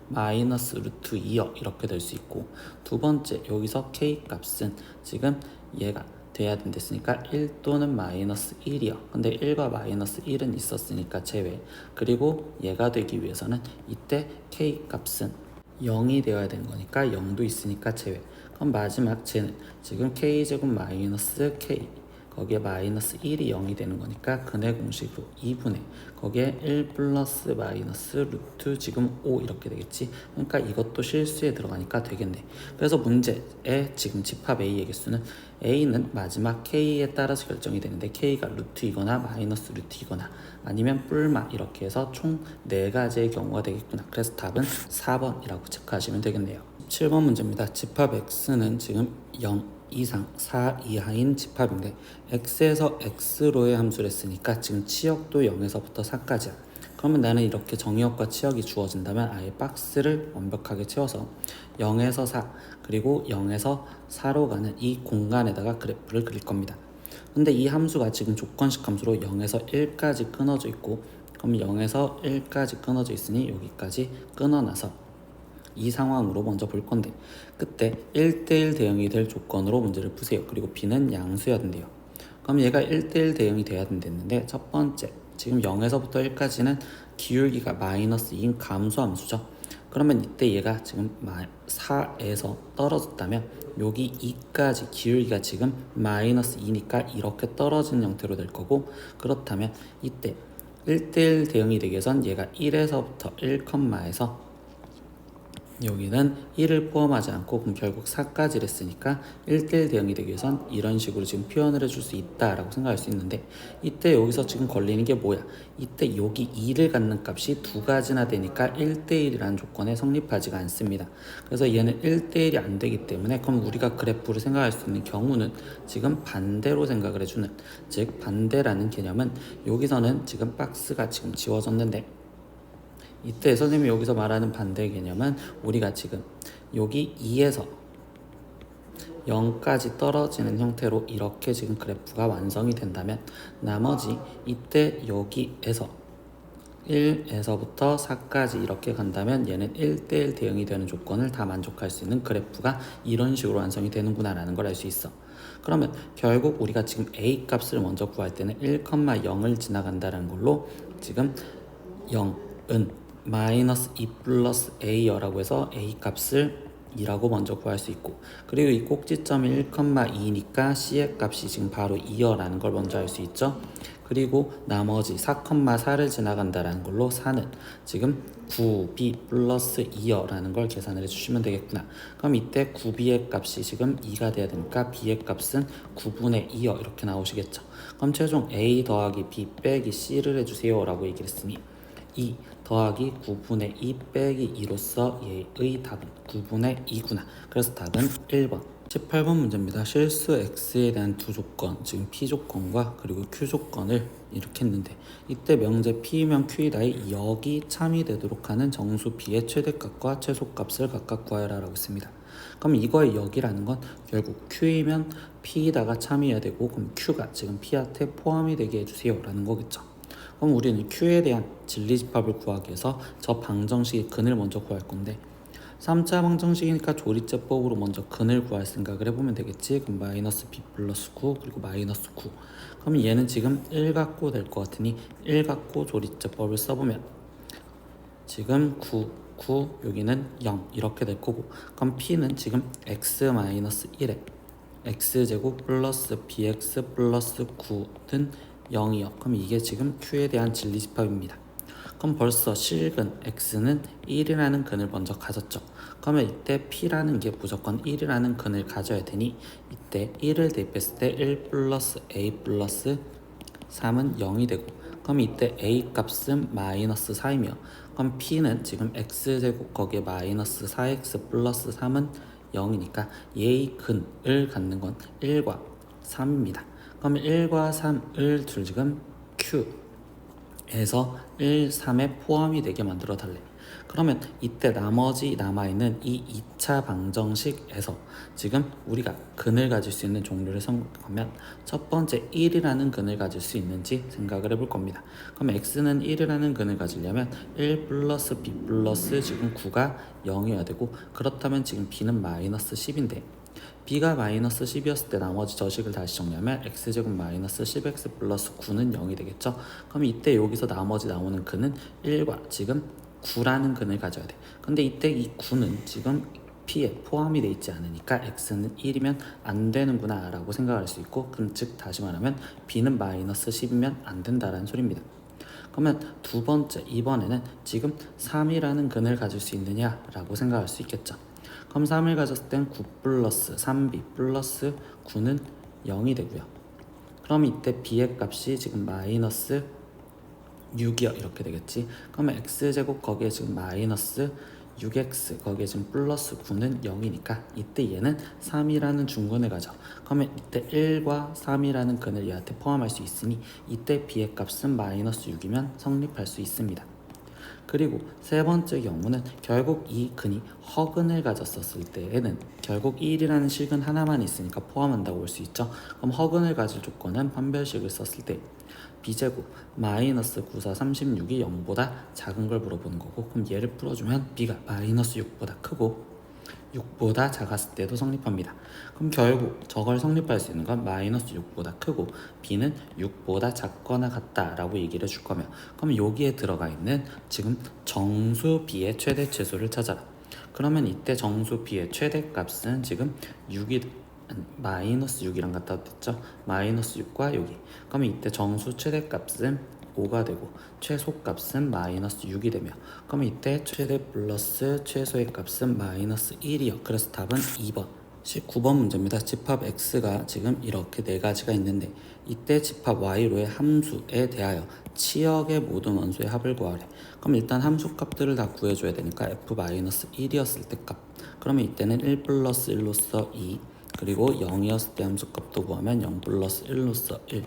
마이너스 루트 2여 이렇게 될 수 있고, 두 번째 여기서 K 값은 지금 얘가 돼야 된댔으니까 1 또는 마이너스 1이요. 근데 1과 마이너스 1은 있었으니까 제외. 그리고 얘가 되기 위해서는 이때 K 값은 0이 되어야 되는 거니까 0도 있으니까 제외. 그럼 마지막 쟤는 지금 K제곱 마이너스 K, 거기에 마이너스 1이 0이 되는 거니까 근해 공식으로 2분의 거기에 1 플러스 마이너스 루트 지금 5 이렇게 되겠지. 그러니까 이것도 실수에 들어가니까 되겠네. 그래서 문제에 지금 집합 A의 개수는 A는 마지막 K에 따라서 결정이 되는데 K가 루트이거나 마이너스 루트이거나 아니면 뿔마 이렇게 해서 총 4가지의 경우가 되겠구나. 그래서 답은 4번이라고 체크하시면 되겠네요. 7번 문제입니다. 집합 X는 지금 0 이상 4 이하인 집합인데 x에서 x로의 함수를 했으니까 지금 치역도 0에서부터 4까지야. 그러면 나는 이렇게 정의역과 치역이 주어진다면 아예 박스를 완벽하게 채워서 0에서 4 그리고 0에서 4로 가는 이 공간에다가 그래프를 그릴 겁니다. 근데 이 함수가 지금 조건식 함수로 0에서 1까지 끊어져 있고, 그럼 0에서 1까지 끊어져 있으니 여기까지 끊어놔서 이 상황으로 먼저 볼 건데, 그때 1대1 대응이 될 조건으로 문제를 푸세요. 그리고 B는 양수여야 된대요. 그럼 얘가 1대1 대응이 돼야 된댔는데, 첫 번째 지금 0에서부터 1까지는 기울기가 마이너스 2인 감소함수죠. 그러면 이때 얘가 지금 4에서 떨어졌다면 여기 2까지 기울기가 지금 마이너스 2니까 이렇게 떨어지는 형태로 될 거고, 그렇다면 이때 1대1 대응이 되기 위해선 얘가 1에서부터 1,에서 여기는 1을 포함하지 않고 그럼 결국 4까지 했으니까 1대1 대응이 되기 위해선 이런 식으로 지금 표현을 해줄 수 있다라고 생각할 수 있는데, 이때 여기서 지금 걸리는 게 뭐야? 이때 여기 2를 갖는 값이 2가지나 되니까 1대1이라는 조건에 성립하지가 않습니다. 그래서 얘는 1대1이 안 되기 때문에 그럼 우리가 그래프를 생각할 수 있는 경우는 지금 반대로 생각을 해주는, 즉 반대라는 개념은 여기서는 지금 박스가 지금 지워졌는데, 이때 선생님이 여기서 말하는 반대 개념은 우리가 지금 여기 2에서 0까지 떨어지는 형태로 이렇게 지금 그래프가 완성이 된다면 나머지 이때 여기에서 1에서부터 4까지 이렇게 간다면 얘는 1대1 대응이 되는 조건을 다 만족할 수 있는 그래프가 이런 식으로 완성이 되는구나 라는 걸 알 수 있어. 그러면 결국 우리가 지금 A 값을 먼저 구할 때는 1,0을 지나간다는 걸로 지금 0은 마이너스 2 플러스 A여라고 해서 A 값을 2라고 먼저 구할 수 있고, 그리고 이 꼭지점이 1,2니까 C의 값이 지금 바로 2여라는 걸 먼저 알 수 있죠. 그리고 나머지 4,4를 지나간다라는 걸로 4는 지금 9b 플러스 2여라는 걸 계산을 해주시면 되겠구나. 그럼 이때 9b의 값이 지금 2가 돼야 되니까 b의 값은 9분의 2여 이렇게 나오시겠죠. 그럼 최종 a 더하기 b 빼기 c를 해주세요 라고 얘기를 했으니 2 더하기 9분의 2 빼기 2로서 얘의 답은 9분의 2구나. 그래서 답은 1번. 18번 문제입니다. 실수 x에 대한 두 조건, 지금 p 조건과 그리고 q 조건을 이렇게 했는데, 이때 명제 p면 q이다의 역이 참이 되도록 하는 정수 b의 최대값과 최소값을 각각 구하여라 라고 했습니다. 그럼 이거의 역이라는 건 결국 q이면 p다가 참이어야 되고, 그럼 q가 지금 p한테 포함이 되게 해주세요 라는 거겠죠. 그럼 우리는 q에 대한 진리집합을 구하기 위해서 저 방정식의 근을 먼저 구할 건데, 3차 방정식이니까 조리제법으로 먼저 근을 구할 생각을 해보면 되겠지. 그럼 마이너스 b 플러스 9 그리고 마이너스 9. 그럼 얘는 지금 1 갖고 될 것 같으니 1 갖고 조리제법을 써보면 지금 9 여기는 0 이렇게 될 거고, 그럼 p는 지금 x 마이너스 1에 x제곱 플러스 bx 플러스 9는 0이요. 그럼 이게 지금 q에 대한 진리집합입니다. 그럼 벌써 실근 x는 1이라는 근을 먼저 가졌죠. 그러면 이때 p라는 게 무조건 1이라는 근을 가져야 되니 이때 1을 대입했을 때 1 플러스 a 플러스 3은 0이 되고, 그럼 이때 a 값은 마이너스 4이며, 그럼 p는 지금 x제곱 거기에 마이너스 4x 플러스 3은 0이니까 얘의 근을 갖는 건 1과 3입니다. 그럼 1과 3을 둘 지금 q에서 1, 3에 포함이 되게 만들어 달래. 그러면 이때 나머지 남아있는 이 2차 방정식에서 지금 우리가 근을 가질 수 있는 종류를 생각하면 첫 번째 1이라는 근을 가질 수 있는지 생각을 해볼 겁니다. 그럼 x는 1이라는 근을 가지려면 1 플러스 b 플러스 지금 9가 0이어야 되고, 그렇다면 지금 b는 마이너스 10인데 b가 마이너스 10이었을 때 나머지 저식을 다시 정리하면 x제곱 마이너스 10x 플러스 9는 0이 되겠죠. 그럼 이때 여기서 나머지 나오는 근은 1과 지금 9라는 근을 가져야 돼. 근데 이때 이 9는 지금 p에 포함이 돼 있지 않으니까 x는 1이면 안 되는구나 라고 생각할 수 있고, 즉 다시 말하면 b는 마이너스 10이면 안 된다라는 소리입니다. 그러면 두 번째, 이번에는 지금 3이라는 근을 가질 수 있느냐 라고 생각할 수 있겠죠. 그럼 3을 가졌을 땐 9 플러스 3b 플러스 9는 0이 되고요. 그럼 이때 b의 값이 지금 마이너스 6이요 이렇게 되겠지. 그러면 x제곱 거기에 지금 마이너스 6x 거기에 지금 플러스 9는 0이니까 이때 얘는 3이라는 중근을 가져. 그러면 이때 1과 3이라는 근을 얘한테 포함할 수 있으니 이때 b의 값은 마이너스 6이면 성립할 수 있습니다. 그리고 세 번째 경우는 결국 이 근이 허근을 가졌었을 때에는 결국 1이라는 식은 하나만 있으니까 포함한다고 볼 수 있죠. 그럼 허근을 가질 조건은 판별식을 썼을 때 b제곱 마이너스 9, 4, 36이 0보다 작은 걸 물어보는 거고, 그럼 얘를 풀어주면 b가 마이너스 6보다 크고 6보다 작았을 때도 성립합니다. 그럼 결국 저걸 성립할 수 있는 건 마이너스 6보다 크고 b는 6보다 작거나 같다라고 얘기를 해줄 거면, 그럼 여기에 들어가 있는 지금 정수 b의 최대 최소를 찾아라. 그러면 이때 정수 b의 최대값은 지금 6이 마이너스 6이랑 같다 됐죠. 마이너스 6과 여기. 그러면 이때 정수 최대값은 5가 되고 최소값은 마이너스 6이 되며, 그러면 이때 최대 플러스 최소의 값은 마이너스 1이요. 그래서 답은 2번. 19번 문제입니다. 집합 x가 지금 이렇게 네 가지가 있는데 이때 집합 y로의 함수에 대하여 치역의 모든 원소의 합을 구하래. 그럼 일단 함수 값들을 다 구해줘야 되니까 f-1이었을 때 값. 그러면 이때는 1 플러스 1로서 2, 그리고 0이었을 때 함수값도 구하면 0 플러스 1로서 1,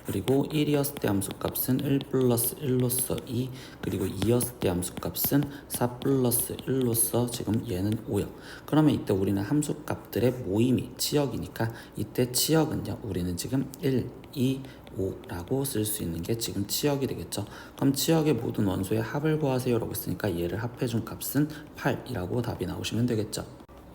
그리고 1이었을 때 함수값은 1 플러스 1로서 2, 그리고 2였을 때 함수값은 4 플러스 1로서 지금 얘는 5요. 그러면 이때 우리는 함수값들의 모임이 치역이니까 이때 치역은요 우리는 지금 1, 2, 5라고 쓸 수 있는 게 지금 치역이 되겠죠. 그럼 치역의 모든 원소의 합을 구하세요 라고 했으니까 얘를 합해준 값은 8이라고 답이 나오시면 되겠죠.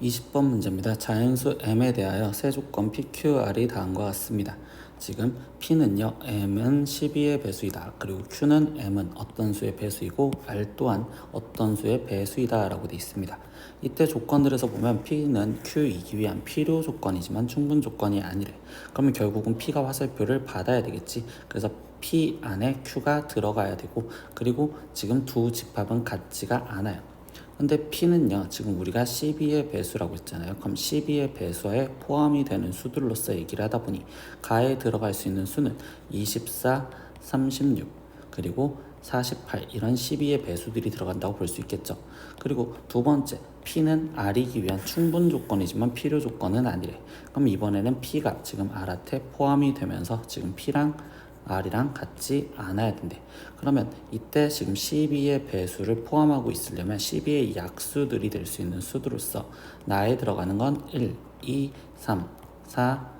20번 문제입니다. 자연수 m에 대하여 세 조건 PQR이 다음과 같습니다. 지금 P는요 M은 12의 배수이다. 그리고 Q는 M은 어떤 수의 배수이고 R 또한 어떤 수의 배수이다 라고 되어 있습니다. 이때 조건들에서 보면 P는 Q이기 위한 필요 조건이지만 충분 조건이 아니래. 그러면 결국은 P가 화살표를 받아야 되겠지. 그래서 P 안에 Q가 들어가야 되고, 그리고 지금 두 집합은 같지가 않아요. 근데 P는요 지금 우리가 12의 배수라고 했잖아요. 그럼 12의 배수에 포함이 되는 수들로서 얘기를 하다 보니 가에 들어갈 수 있는 수는 24, 36 그리고 48 이런 12의 배수들이 들어간다고 볼 수 있겠죠. 그리고 두 번째, P는 R이기 위한 충분 조건이지만 필요 조건은 아니래. 그럼 이번에는 P가 지금 R한테 포함이 되면서 지금 P랑 R이랑 같지 않아야 된대. 그러면 이때 지금 12의 배수를 포함하고 있으려면 12의 약수들이 될 수 있는 수들로서 나에 들어가는 건 1, 2, 3, 4,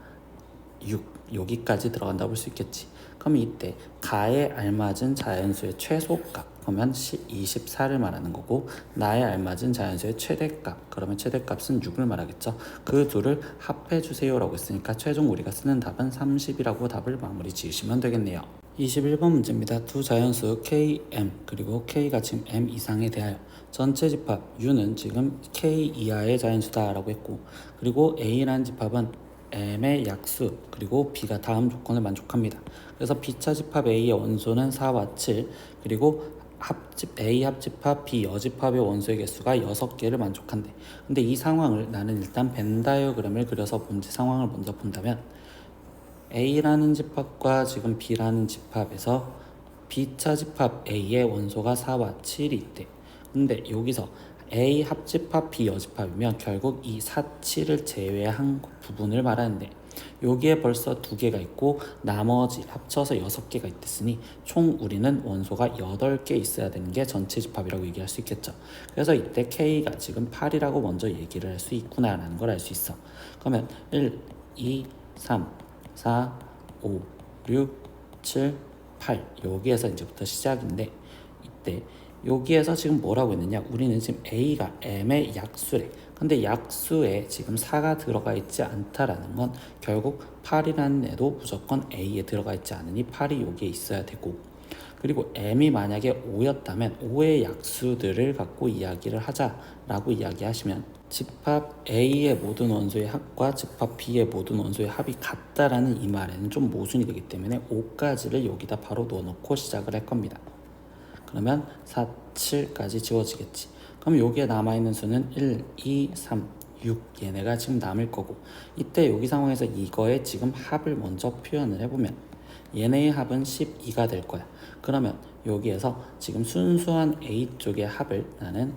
6 여기까지 들어간다고 볼 수 있겠지. 그럼 이때 가에 알맞은 자연수의 최소값 그러면 24를 말하는 거고, 나에 알맞은 자연수의 최대값 그러면 최대값은 6을 말하겠죠. 그 둘을 합해 주세요 라고 했으니까 최종 우리가 쓰는 답은 30이라고 답을 마무리 지으시면 되겠네요. 21번 문제입니다. 두 자연수 K, M 그리고 K가 지금 M 이상에 대하여 전체 집합 U는 지금 K 이하의 자연수다 라고 했고, 그리고 A라는 집합은 M의 약수 그리고 B가 다음 조건을 만족합니다. 그래서 B차 집합 A의 원소는 4와 7 그리고 A 합집합 B 여집합의 원소의 개수가 6개를 만족한대. 근데 이 상황을 나는 일단 벤 다이어그램을 그려서 문제 상황을 먼저 본다면, A라는 집합과 지금 B라는 집합에서 B차 집합 A의 원소가 4와 7이 있대. 근데 여기서 A 합집합 B 여집합이면 결국 이 4, 7을 제외한 부분을 말하는데, 여기에 벌써 2개가 있고 나머지 합쳐서 6개가 있댔으니 총 우리는 원소가 8개 있어야 되는 게 전체 집합이라고 얘기할 수 있겠죠. 그래서 이때 K가 지금 8이라고 먼저 얘기를 할 수 있구나 라는 걸 알 수 있어. 그러면 1, 2, 3, 4, 5, 6, 7, 8 여기에서 이제부터 시작인데, 이때 여기에서 지금 뭐라고 했느냐, 우리는 지금 A가 M의 약수래. 근데 약수에 지금 4가 들어가 있지 않다라는 건 결국 8이라는 애도 무조건 A에 들어가 있지 않으니 8이 여기에 있어야 되고, 그리고 M이 만약에 5였다면 5의 약수들을 갖고 이야기를 하자라고 이야기하시면 집합 A의 모든 원소의 합과 집합 B의 모든 원소의 합이 같다라는 이 말에는 좀 모순이 되기 때문에 5까지를 여기다 바로 넣어놓고 시작을 할 겁니다. 그러면 4, 7까지 지워지겠지. 그럼 여기에 남아있는 수는 1, 2, 3, 6 얘네가 지금 남을 거고, 이때 여기 상황에서 이거의 지금 합을 먼저 표현을 해보면 얘네의 합은 12가 될 거야. 그러면 여기에서 지금 순수한 A 쪽의 합을 나는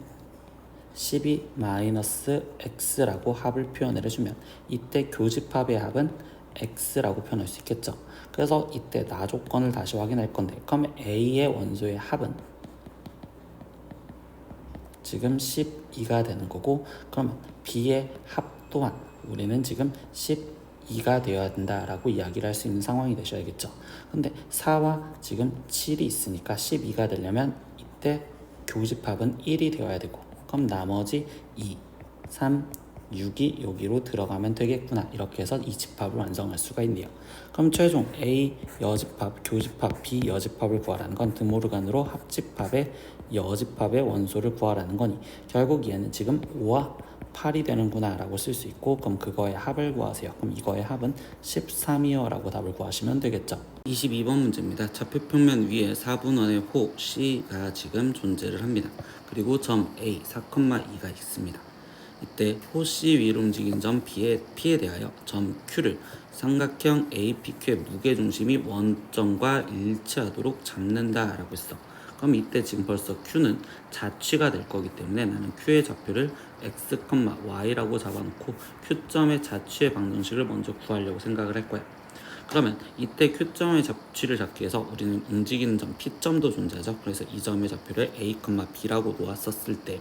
12-x라고 합을 표현을 해주면 이때 교집합의 합은 x라고 표현할 수 있겠죠. 그래서 이때 나 조건을 다시 확인할 건데, 그럼 A의 원소의 합은 지금 12가 되는 거고, 그러면 B의 합 또한 우리는 지금 12가 되어야 된다라고 이야기를 할 수 있는 상황이 되셔야겠죠. 근데 4와 지금 7이 있으니까 12가 되려면 이때 교집합은 1이 되어야 되고, 그럼 나머지 2, 3, 6이 여기로 들어가면 되겠구나. 이렇게 해서 이 집합을 완성할 수가 있네요. 그럼 최종 A 여집합, 교집합, B 여집합을 구하라는 건 드모르간으로 합집합의 여집합의 원소를 구하라는 거니 결국 얘는 지금 5와 8이 되는구나 라고 쓸 수 있고, 그럼 그거의 합을 구하세요. 그럼 이거의 합은 13이요 라고 답을 구하시면 되겠죠. 22번 문제입니다. 좌표평면 위에 4분원의 호 C가 지금 존재를 합니다. 그리고 점 A 4,2가 있습니다. 이때 호 C 위로 움직이는 점 P에 대하여 점 Q를 삼각형 APQ의 무게중심이 원점과 일치하도록 잡는다 라고 했어. 그럼 이때 지금 벌써 Q는 자취가 될 거기 때문에 나는 Q의 좌표를 x, y라고 잡아놓고 Q점의 자취의 방정식을 먼저 구하려고 생각을 할 거야. 그러면 이때 Q점의 자취를 잡기 위해서 우리는 움직이는 점 P점도 존재하죠. 그래서 이 점의 좌표를 A, B라고 놓았었을 때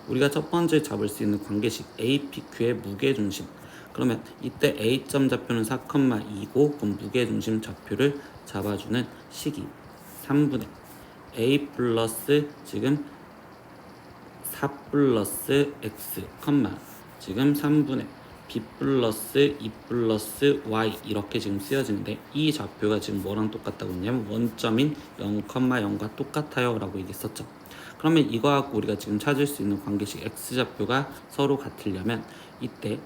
우리가 첫 번째 잡을 수 있는 관계식 APQ의 무게중심, 그러면 이때 A점 좌표는 4,2고 그럼 무게중심 좌표를 잡아주는 식이 3분의 A 플러스 지금 4 플러스 X, 지금 3분의 b 플러스 2 플러스 y 이렇게 지금 쓰여지는데 이 좌표가 지금 뭐랑 똑같다고 했냐면 원점인 0,0과 똑같아요 라고 얘기했었죠. 그러면 이거 갖고 우리가 지금 찾을 수 있는 관계식 x좌표가 서로 같으려면 이때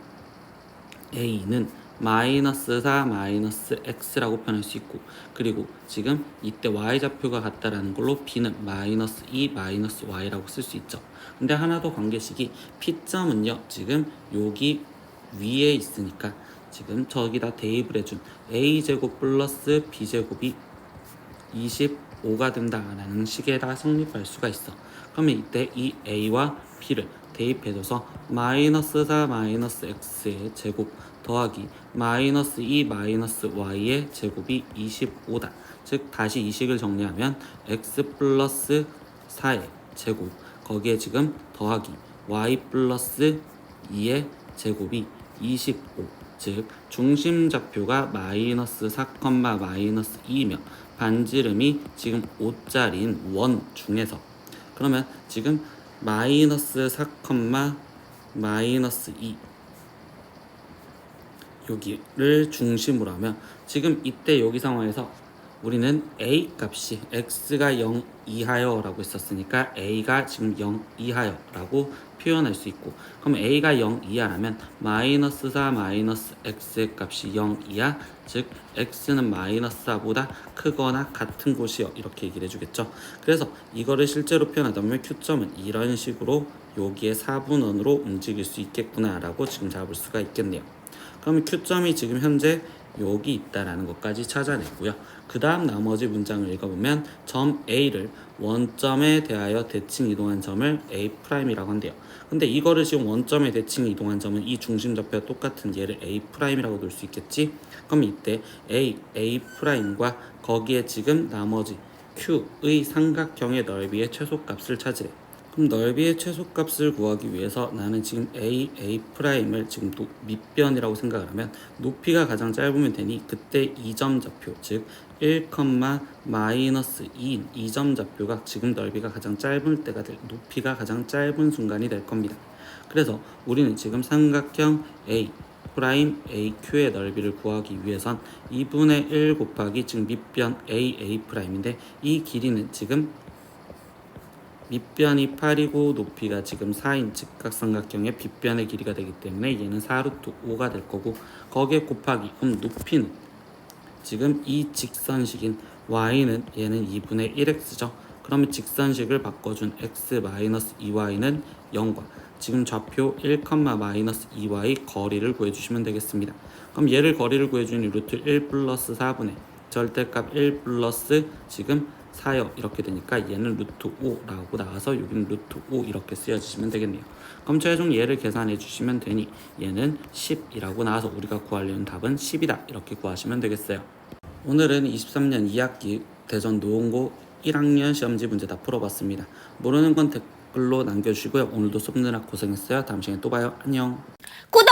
a는 마이너스 4 마이너스 x라고 표현할 수 있고, 그리고 지금 이때 y좌표가 같다라는 걸로 b는 마이너스 2 마이너스 y라고 쓸 수 있죠. 근데 하나 더 관계식이 p점은요 지금 여기 위에 있으니까 지금 저기다 대입을 해준 a제곱 플러스 b제곱이 25가 된다라는 식에다 성립할 수가 있어. 그러면 이때 이 a와 b를 대입해줘서 마이너스 4 마이너스 x의 제곱 더하기 마이너스 2 마이너스 y의 제곱이 25다. 즉 다시 이 식을 정리하면 x 플러스 4의 제곱 거기에 지금 더하기 y 플러스 2의 제곱이 25, 즉 중심좌표가 마이너스 4, 마이너스 2면 반지름이 지금 5짜리인 원 중에서, 그러면 지금 마이너스 4, 마이너스 2 여기를 중심으로 하면 지금 이때 여기 상황에서 우리는 a 값이 x가 0 이하여 라고 했었으니까 a가 지금 0 이하여 라고 표현할 수 있고, 그럼 a가 0 이하라면 마이너스 4 마이너스 x의 값이 0 이하, 즉 x는 마이너스 4보다 크거나 같은 곳이요 이렇게 얘기를 해주겠죠. 그래서 이거를 실제로 표현하자면 q점은 이런 식으로 여기에 4분원으로 움직일 수 있겠구나 라고 지금 잡을 수가 있겠네요. 그러면 q점이 지금 현재 여기 있다라는 것까지 찾아냈고요. 그 다음 나머지 문장을 읽어보면 점 A를 원점에 대하여 대칭 이동한 점을 A'이라고 한대요. 근데 이거를 지금 원점에 대칭 이동한 점은 이 중심좌표와 똑같은 얘를 A'이라고 놓을 수 있겠지? 그럼 이때 A'과 거기에 지금 나머지 Q의 삼각형의 넓이의 최소값을 찾으래. 그럼 넓이의 최소값을 구하기 위해서 나는 지금 A'을 지금 밑변이라고 생각을 하면 높이가 가장 짧으면 되니 그때 2점 좌표, 즉 1, 마이너스 2인 2점 좌표가 지금 넓이가 가장 짧을 때가 될, 높이가 가장 짧은 순간이 될 겁니다. 그래서 우리는 지금 삼각형 AQ의 넓이를 구하기 위해선 2분의 1 곱하기 지금 밑변 A'인데 이 길이는 지금 밑변이 8이고 높이가 지금 4인 직각삼각형의 빗변의 길이가 되기 때문에 얘는 4루트 5가 될 거고, 거기에 곱하기, 그럼 높이는 지금 이 직선식인 y는 얘는 2분의 1x죠. 그러면 직선식을 바꿔준 x-2y는 0과 지금 좌표 1, 마이너스 2y 거리를 구해주시면 되겠습니다. 그럼 얘를 거리를 구해주니 루트 1 플러스 4분의 절대값 1 플러스 지금 4요 이렇게 되니까 얘는 루트 5라고 나와서 여기는 루트 5 이렇게 쓰여주시면 되겠네요. 그럼 최종 얘를 계산해 주시면 되니 얘는 10이라고 나와서 우리가 구하려는 답은 10이다 이렇게 구하시면 되겠어요. 오늘은 23년 2학기 대전 노원고 1학년 시험지 문제 다 풀어봤습니다. 모르는 건 댓글로 남겨주시고요. 오늘도 수업 느라 고생했어요. 다음 시간에 또 봐요. 안녕. 구독!